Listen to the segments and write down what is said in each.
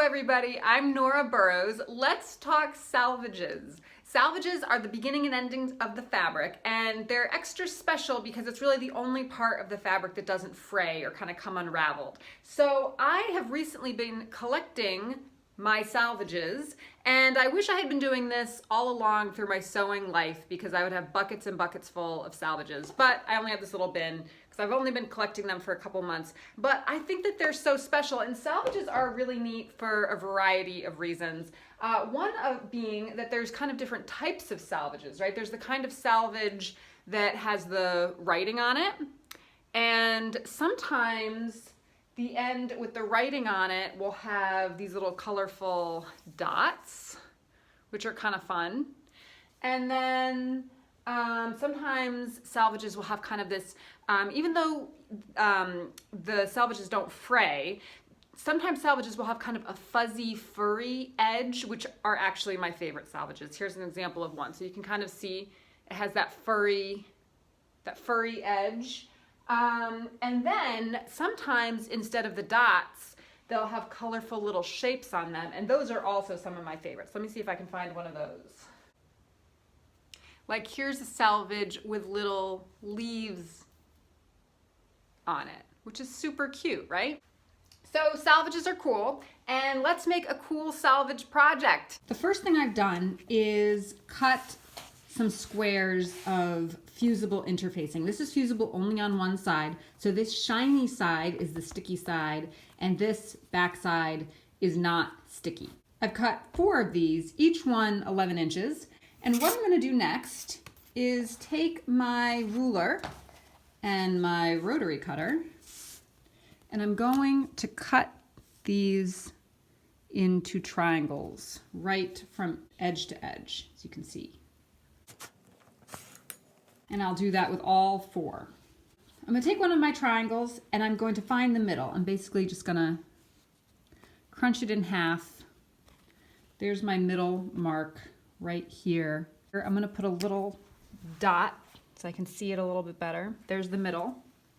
everybody, I'm Nora Burrows. Let's talk selvages. Salvages are the beginning and endings of the fabric, and they're extra special because it's really the only part of the fabric that doesn't fray or kind of come unraveled. So I have recently been collecting my salvages, and I wish I had been doing this all along through my sewing life because I would have buckets and buckets full of salvages, but I only have this little bin because I've only been collecting them for a couple months. But I think that they're so special, and salvages are really neat for a variety of reasons. One of being that there's kind of different types of salvages, right? There's the kind of salvage that has the writing on it, and sometimes the end with the writing on it will have these little colorful dots, which are kind of fun. And then sometimes salvages will have kind of this, even though the salvages don't fray, sometimes salvages will have kind of a fuzzy, furry edge, which are actually my favorite salvages. Here's an example of one. So you can kind of see it has that furry edge. And then sometimes instead of the dots, they'll have colorful little shapes on them. And those are also some of my favorites. Let me see if I can find one of those. Like here's a selvage with little leaves on it, which is super cute, right? So salvages are cool, and let's make a cool salvage project. The first thing I've done is cut some squares of fusible interfacing. This is fusible only on one side. So this shiny side is the sticky side, and this back side is not sticky. I've cut 4 of these, each one 11 inches. And what I'm gonna do next is take my ruler and my rotary cutter, and I'm going to cut these into triangles right from edge to edge, as you can see. And I'll do that with all 4. I'm gonna take one of my triangles and I'm going to find the middle. I'm basically just gonna crunch it in half. There's my middle mark right here. I'm gonna put a little dot so I can see it a little bit better. There's the middle.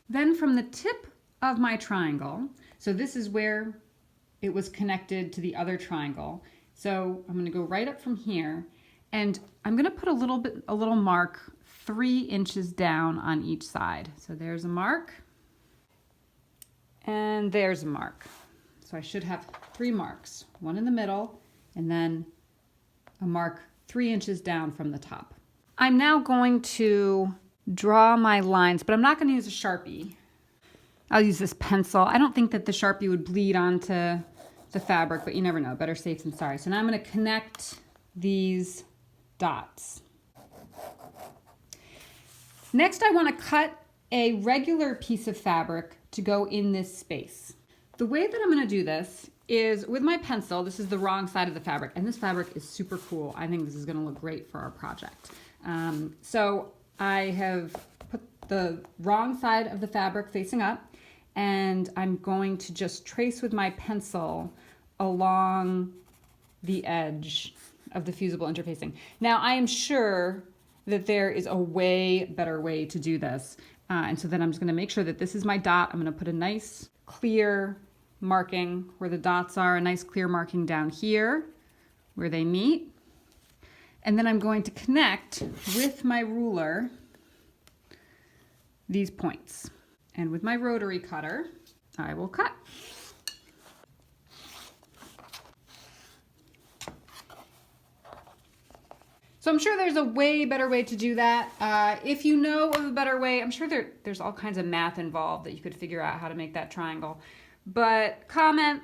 Then from the tip of my triangle, so this is where it was connected to the other triangle. So I'm gonna go right up from here, and I'm gonna put a little mark 3 inches down on each side. So there's a mark, and there's a mark. So I should have 3 marks, one in the middle, and then a mark 3 inches down from the top. I'm now going to draw my lines, but I'm not gonna use a Sharpie. I'll use this pencil. I don't think that the Sharpie would bleed onto the fabric, but you never know, better safe than sorry. So now I'm gonna connect these dots. Next, I wanna cut a regular piece of fabric to go in this space. The way that I'm gonna do this is with my pencil. This is the wrong side of the fabric, and this fabric is super cool. I think this is gonna look great for our project. So I have put the wrong side of the fabric facing up, and I'm going to just trace with my pencil along the edge of the fusible interfacing. Now, I am sure that there is a way better way to do this. And so then I'm just gonna make sure that this is my dot. I'm gonna put a nice clear marking where the dots are, a nice clear marking down here where they meet. And then I'm going to connect with my ruler these points. And with my rotary cutter, I will cut. So I'm sure there's a way better way to do that. If you know of a better way, I'm sure there's all kinds of math involved that you could figure out how to make that triangle. But comment,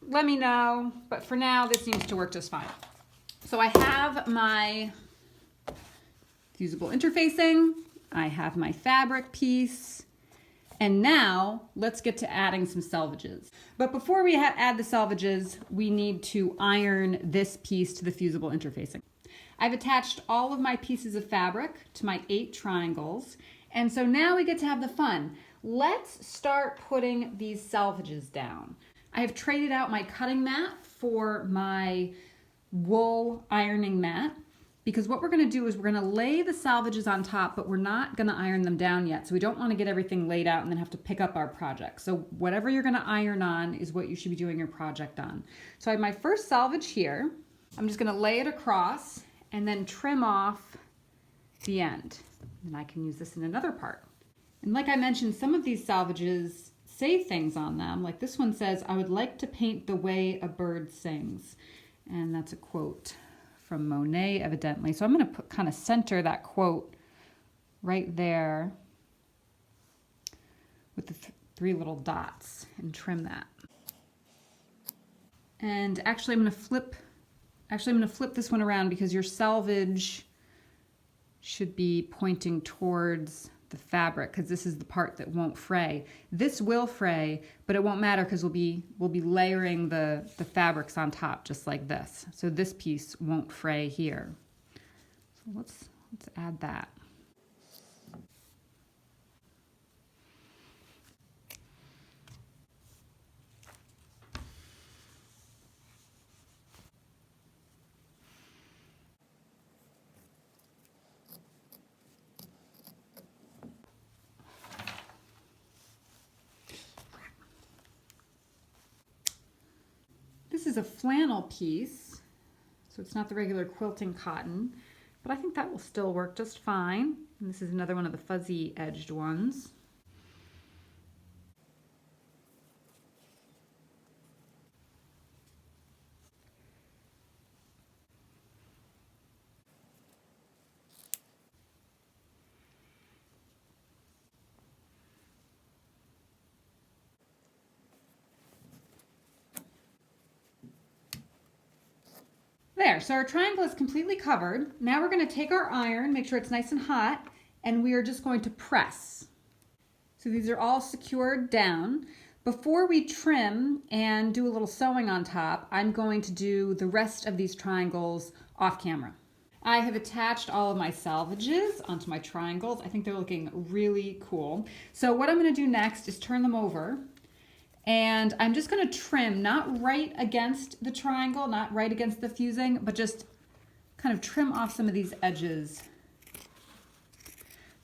let me know. But for now, this seems to work just fine. So I have my fusible interfacing, I have my fabric piece, and now let's get to adding some selvages. But before we add the selvages, we need to iron this piece to the fusible interfacing. I've attached all of my pieces of fabric to my 8 triangles, and so now we get to have the fun. Let's start putting these selvages down. I have traded out my cutting mat for my wool ironing mat, because what we're going to do is we're going to lay the selvages on top, but we're not going to iron them down yet. So we don't want to get everything laid out and then have to pick up our project. So whatever you're going to iron on is what you should be doing your project on. So I have my first selvage here. I'm just going to lay it across and then trim off the end. And I can use this in another part. And like I mentioned, some of these selvages say things on them. Like this one says, "I would like to paint the way a bird sings." And that's a quote from Monet, evidently. So I'm going to kind of center that quote right there with the three little dots and trim that. And actually I'm going to flip this one around because your selvage should be pointing towards the fabric, because this is the part that won't fray. This will fray, but it won't matter because we'll be layering the fabrics on top just like this. So this piece won't fray here. So let's add that. This is a flannel piece, so it's not the regular quilting cotton, but I think that will still work just fine. And this is another one of the fuzzy edged ones. There, so our triangle is completely covered. Now we're going to take our iron, make sure it's nice and hot, and we are just going to press. So these are all secured down. Before we trim and do a little sewing on top, I'm going to do the rest of these triangles off camera. I have attached all of my selvages onto my triangles. I think they're looking really cool. So what I'm going to do next is turn them over. And I'm just going to trim, not right against the triangle, not right against the fusing, but just kind of trim off some of these edges.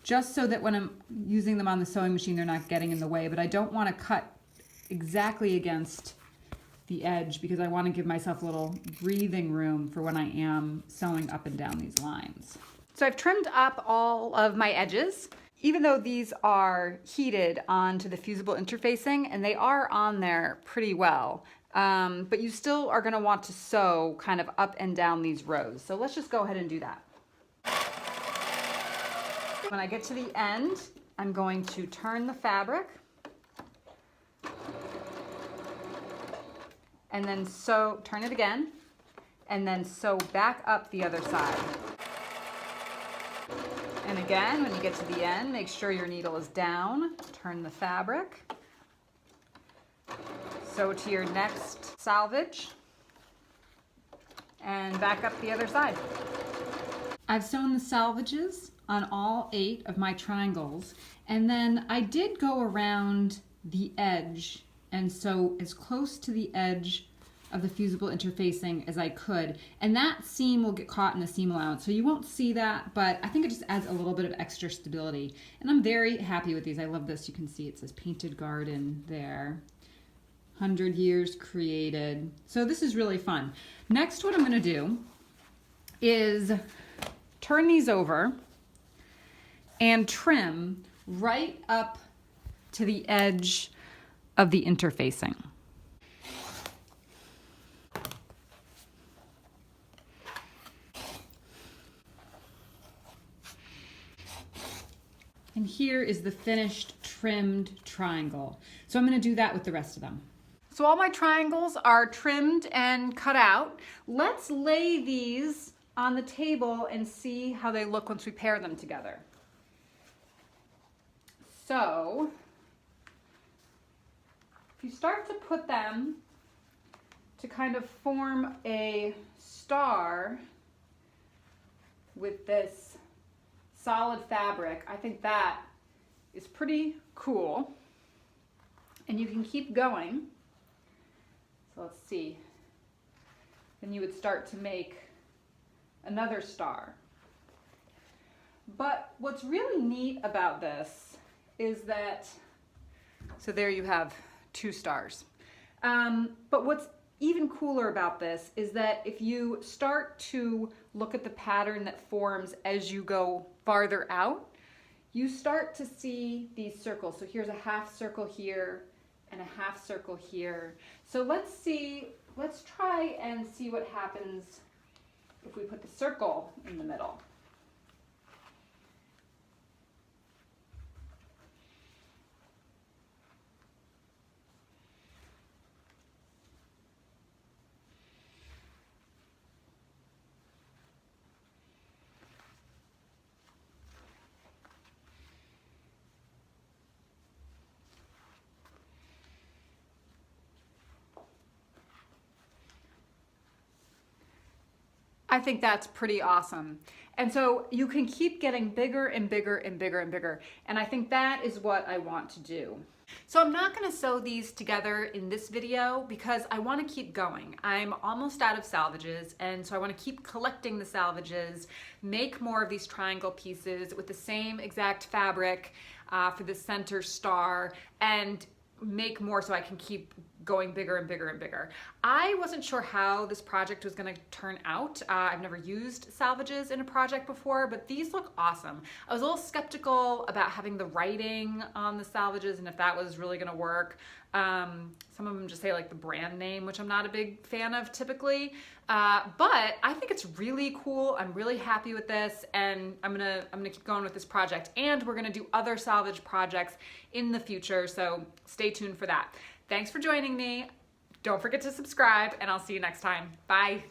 Just so that when I'm using them on the sewing machine, they're not getting in the way. But I don't want to cut exactly against the edge because I want to give myself a little breathing room for when I am sewing up and down these lines. So I've trimmed up all of my edges. Even though these are heated onto the fusible interfacing, and they are on there pretty well, but you still are going to want to sew kind of up and down these rows. So let's just go ahead and do that. When I get to the end, I'm going to turn the fabric and then sew, turn it again, and then sew back up the other side. And again, when you get to the end, make sure your needle is down, turn the fabric, sew to your next selvage, and back up the other side. I've sewn the selvages on all 8 of my triangles, and then I did go around the edge and sew as close to the edge of the fusible interfacing as I could, and that seam will get caught in the seam allowance, so you won't see that, but I think it just adds a little bit of extra stability, and I'm very happy with these. I love this. You can see it says Painted Garden there, 100 years created, so this is really fun. Next, what I'm going to do is turn these over and trim right up to the edge of the interfacing. And here is the finished trimmed triangle. So I'm going to do that with the rest of them. So all my triangles are trimmed and cut out. Let's lay these on the table and see how they look once we pair them together. So if you start to put them to kind of form a star with this solid fabric, I think that is pretty cool. And you can keep going. So let's see. Then you would start to make another star. But what's really neat about this is that, so there you have 2 stars. But what's even cooler about this is that if you start to look at the pattern that forms as you go farther out, you start to see these circles. So here's a half circle here and a half circle here. So let's try and see what happens if we put the circle in the middle. I think that's pretty awesome. And so you can keep getting bigger and bigger and bigger and bigger. And I think that is what I want to do. So I'm not going to sew these together in this video because I want to keep going. I'm almost out of salvages, and so I want to keep collecting the salvages, make more of these triangle pieces with the same exact fabric for the center star, and make more so I can keep going bigger and bigger and bigger. I wasn't sure how this project was going to turn out. I've never used salvages in a project before, but these look awesome. I was a little skeptical about having the writing on the salvages and if that was really going to work. Some of them just say like the brand name, which I'm not a big fan of typically, but I think it's really cool. I'm really happy with this, and I'm gonna keep going with this project, and we're gonna do other salvage projects in the future, so stay tuned for that. Thanks for joining me. Don't forget to subscribe, and I'll see you next time. Bye.